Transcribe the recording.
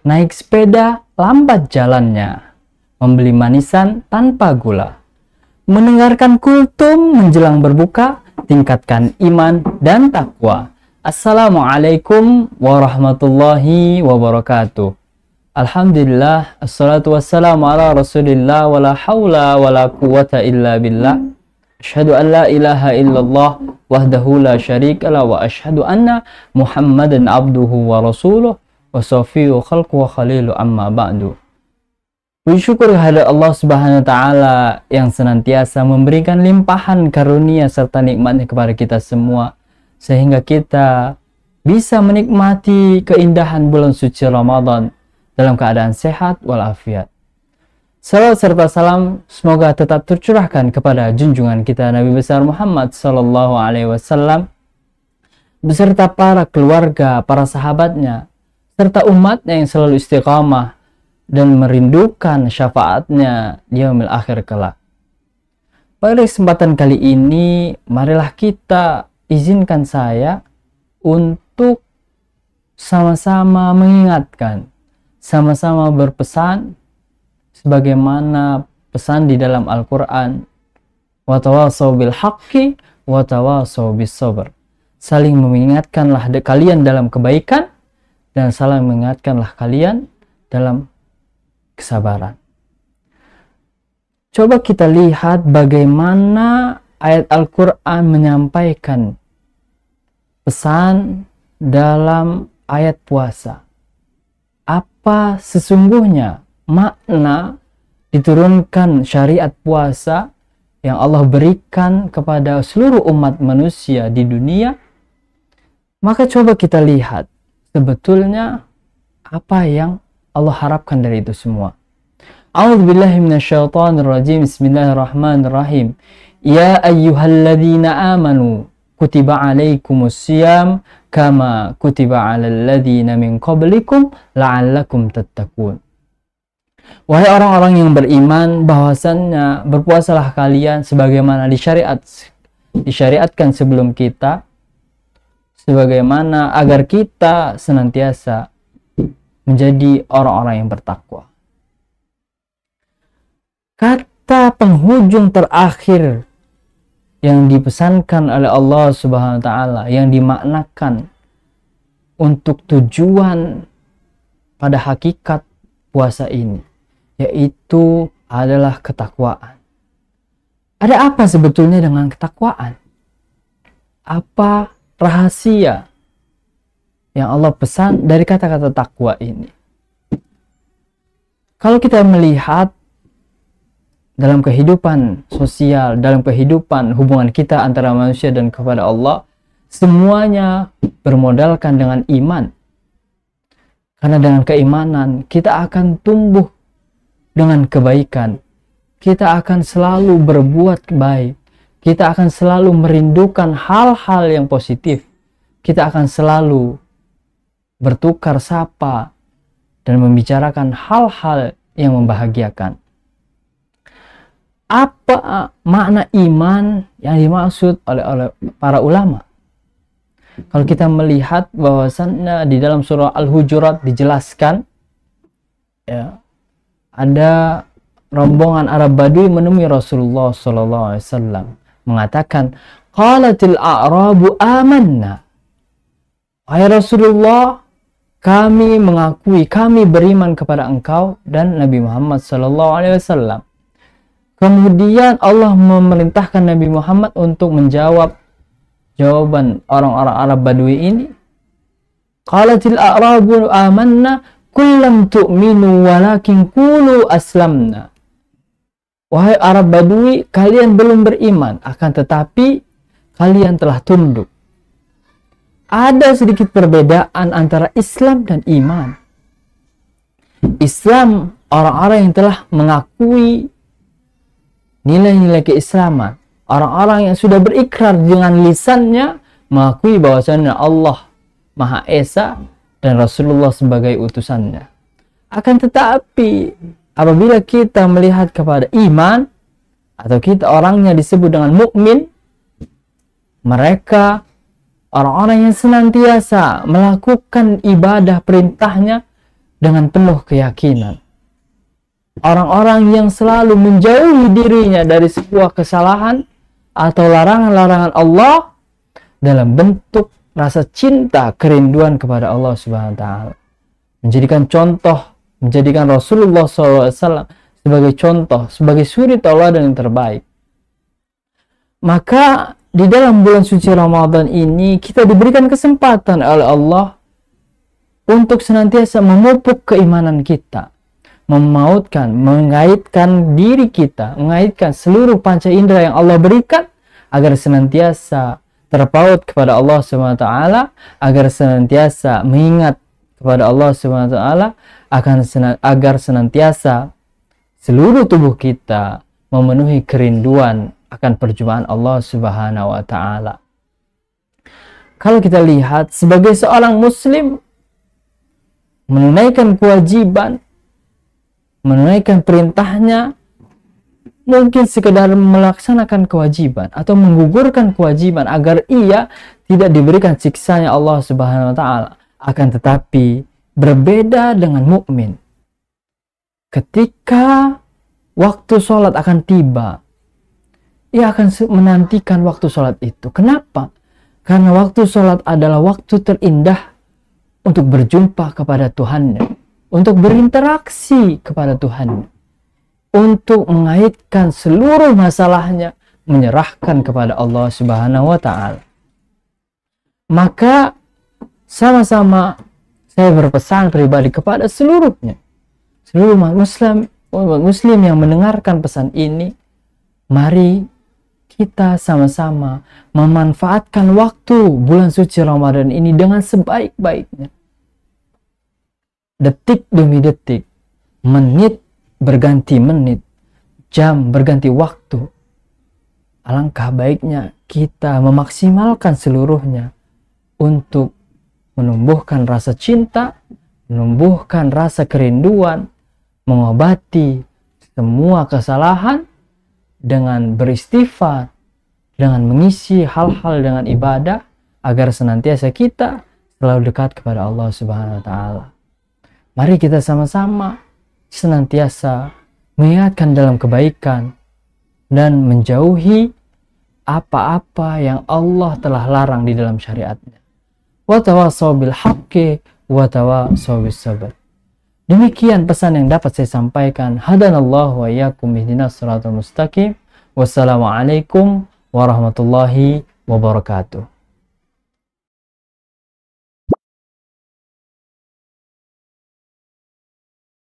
naik sepeda lambat jalannya, membeli manisan tanpa gula, mendengarkan kultum menjelang berbuka, tingkatkan iman dan takwa. Assalamualaikum warahmatullahi wabarakatuh. Alhamdulillah, assalatu wassalamu ala rasulillah, wala hawla wala quwata illa billah. Asyhadu an la ilaha illallah wahdahu la syarika lah, wa asyhadu anna Muhammadan abduhu wa rasuluh wa safiyu khalqu wa khalilu amma ba'du. Puji syukur kehadirat Allah Subhanahu wa taala yang senantiasa memberikan limpahan karunia serta nikmatnya kepada kita semua, sehingga kita bisa menikmati keindahan bulan suci Ramadan dalam keadaan sehat walafiat. Salawat serta salam semoga tetap tercurahkan kepada junjungan kita Nabi besar Muhammad sallallahu alaihi wasallam beserta para keluarga, para sahabatnya, serta umatnya yang selalu istiqamah dan merindukan syafaatnya di yaumil akhir kelak. Pada kesempatan kali ini, marilah kita izinkan saya untuk sama-sama mengingatkan, sama-sama berpesan sebagaimana pesan di dalam Al-Quran, wa tawassaw bil haqqi wa tawassaw bis sabr. Saling mengingatkanlah kalian dalam kebaikan dan saling mengingatkanlah kalian dalam kesabaran. Coba kita lihat bagaimana ayat Al-Quran menyampaikan pesan dalam ayat puasa. Apa sesungguhnya makna diturunkan syariat puasa yang Allah berikan kepada seluruh umat manusia di dunia? Maka coba kita lihat sebetulnya apa yang Allah harapkan dari itu semua. A'udzubillahi minasyaitonirrajim. Bismillahirrahmanirrahim. Ya ayyuhalladzina amanu kutiba alaikumus syiyam kama kutiba alal ladzina min qablikum la'allakum tattaqun. Wahai orang-orang yang beriman, bahwasannya berpuasalah kalian sebagaimana disyariatkan sebelum kita, sebagaimana agar kita senantiasa menjadi orang-orang yang bertakwa. Kata penghujung terakhir yang dipesankan oleh Allah Subhanahu wa taala, yang dimaknakan untuk tujuan pada hakikat puasa ini, yaitu adalah ketakwaan. Ada apa sebetulnya dengan ketakwaan? Apa rahasia yang Allah pesan dari kata-kata takwa ini? Kalau kita melihat dalam kehidupan sosial, dalam kehidupan hubungan kita antara manusia dan kepada Allah, semuanya bermodalkan dengan iman. Karena dengan keimanan kita akan tumbuh dengan kebaikan. Kita akan selalu berbuat baik. Kita akan selalu merindukan hal-hal yang positif. Kita akan selalu bertukar sapa dan membicarakan hal-hal yang membahagiakan. Apa makna iman yang dimaksud oleh para ulama? Kalau kita melihat bahwasannya di dalam surah Al-Hujurat dijelaskan, ya, ada rombongan Arab Badui menemui Rasulullah SAW, mengatakan, qalatil a'rabu amanna. Wahai Rasulullah, kami mengakui, kami beriman kepada engkau dan Nabi Muhammad SAW. Kemudian Allah memerintahkan Nabi Muhammad untuk menjawab jawaban orang-orang Arab Badui ini. Qalatil a'rabu amanna kullam tu'minu walakin qulu aslamna. Wahai Arab Badui, kalian belum beriman, akan tetapi kalian telah tunduk. Ada sedikit perbedaan antara Islam dan iman. Islam, orang-orang yang telah mengakui nilai-nilai keislaman. Orang-orang yang sudah berikrar dengan lisannya, mengakui bahwasannya Allah Maha Esa dan Rasulullah sebagai utusannya. Akan tetapi, apabila kita melihat kepada iman, atau kita orangnya disebut dengan mukmin, mereka orang-orang yang senantiasa melakukan ibadah perintahnya dengan penuh keyakinan. Orang-orang yang selalu menjauhi dirinya dari sebuah kesalahan atau larangan-larangan Allah dalam bentuk rasa cinta, kerinduan kepada Allah Subhanahu wa taala. Menjadikan contoh, menjadikan Rasulullah SAW sebagai contoh, sebagai suri tauladan yang terbaik. Maka di dalam bulan suci Ramadan ini kita diberikan kesempatan oleh Allah untuk senantiasa memupuk keimanan kita, mengaitkan diri kita, mengaitkan seluruh panca indera yang Allah berikan agar senantiasa terpaut kepada Allah SWT, agar senantiasa mengingat kepada Allah SWT, agar senantiasa seluruh tubuh kita memenuhi kerinduan akan perjumpaan Allah Subhanahu wa taala. Kalau kita lihat sebagai seorang muslim, menunaikan kewajiban, menunaikan perintahnya, mungkin sekedar melaksanakan kewajiban atau menggugurkan kewajiban agar ia tidak diberikan siksanya Allah Subhanahu wa taala. Akan tetapi berbeda dengan mukmin. Ketika waktu sholat akan tiba, ia akan menantikan waktu sholat itu. Kenapa? Karena waktu sholat adalah waktu terindah untuk berjumpa kepada Tuhannya, untuk berinteraksi kepada Tuhannya, untuk mengaitkan seluruh masalahnya, menyerahkan kepada Allah Subhanahu wa taala. Maka sama-sama saya berpesan pribadi kepada seluruhnya, seluruh umat muslim yang mendengarkan pesan ini, mari kita sama-sama memanfaatkan waktu bulan suci Ramadan ini dengan sebaik-baiknya. Detik demi detik, menit berganti menit, jam berganti waktu. Alangkah baiknya kita memaksimalkan seluruhnya untuk menumbuhkan rasa cinta, menumbuhkan rasa kerinduan, mengobati semua kesalahan dengan beristighfar, dengan mengisi hal-hal dengan ibadah, agar senantiasa kita selalu dekat kepada Allah Subhanahu wa taala. Mari kita sama-sama senantiasa mengingatkan dalam kebaikan dan menjauhi apa-apa yang Allah telah larang di dalam syariatnya. Wa tawassaw bil haqqi wa tawassaw bis sabr. Demikian pesan yang dapat saya sampaikan. Hadanallahu wa iyyakum ihdinas siratal mustaqim. Wassalamualaikum warahmatullahi wabarakatuh.